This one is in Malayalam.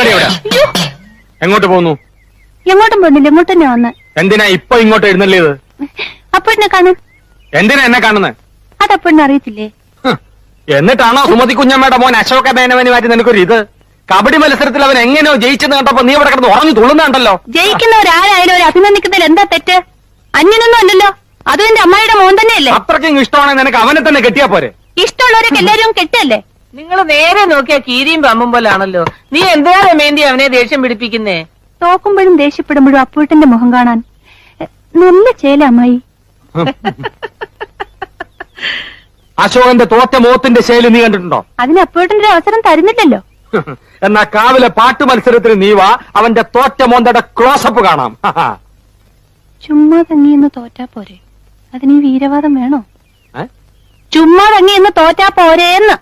ഇറങ്ങടി ഇവിടെ. എങ്ങോട്ട് പോകുന്നു? എങ്ങോട്ടും പോണില്ല, ഇങ്ങോട്ട് തന്നെ വന്ന്. എന്തിനാ ഇപ്പൊ ഇങ്ങോട്ട് എഴുന്നള്ളിയത്? അപ്പോഴെന്നെ കാണു. എന്തിനാ എന്നെ കാണുന്നത്? അതപ്പോഴെന്നെ അറിയത്തില്ലേ? എന്നിട്ടാണോ സുമതി കുഞ്ഞമ്മയുടെ മോൻ അശോക മേനവന് മാറ്റി നിനക്കൊരു ഇത്? കബഡി മത്സരത്തിൽ അവൻ എങ്ങനെയോ ജയിച്ചെന്ന് കണ്ടപ്പോ നീ ഇവിടെ കിടന്ന് ഉറങ്ങി തുള്ളുന്നുണ്ടല്ലോ. ജയിക്കുന്നവരാരായാലും ഒരു അഭിനന്ദിക്കുന്നതിൽ എന്താ തെറ്റ്? അന്യനൊന്നും അല്ലല്ലോ, അതും എന്റെ അമ്മായിയുടെ മോൻ തന്നെയല്ലേ. അത്രയ്ക്കും ഇഷ്ടമാണെങ്കിൽ നിനക്ക് അവനെ തന്നെ കെട്ടിയാ പോരെ? ഇഷ്ടമുള്ളവരൊക്കെ എല്ലാവരും കെട്ടല്ലേ? നിങ്ങൾ നേരെ നോക്കിയാ കീരിയും പമ്പും പോലാണല്ലോ. നീ എന്തിനാ രമേന്തി അവനെ ദേഷ്യം പിടിപ്പിക്കുന്നേ? തോക്കുമ്പോഴും ദേഷ്യപ്പെടുമ്പോഴും അപ്പൂട്ടന്റെ മുഖം കാണാൻ നല്ല ചേല അമ്മായി. അശോകന്റെ തോറ്റ മുഖത്തിന്റെ ശൈലി നീ കണ്ടിട്ടുണ്ടോ? അതിന് അപ്പൂട്ടന്റെ അവസരം തരുന്നില്ലല്ലോ. എന്നാ കാവിലെ പാട്ട് മത്സരത്തിന് നീ വാ, അവന്റെ തോറ്റ മോന്തയുടെ ക്ലോസപ്പ് കാണാം. ചുമ്മാ തങ്ങിയെന്ന് തോറ്റാ പോരെ, അതിന് ഈ വീരവാദം വേണോ? ഏ? ചുമ്മാ തങ്ങിയെന്ന് തോറ്റാ പോരേന്ന്.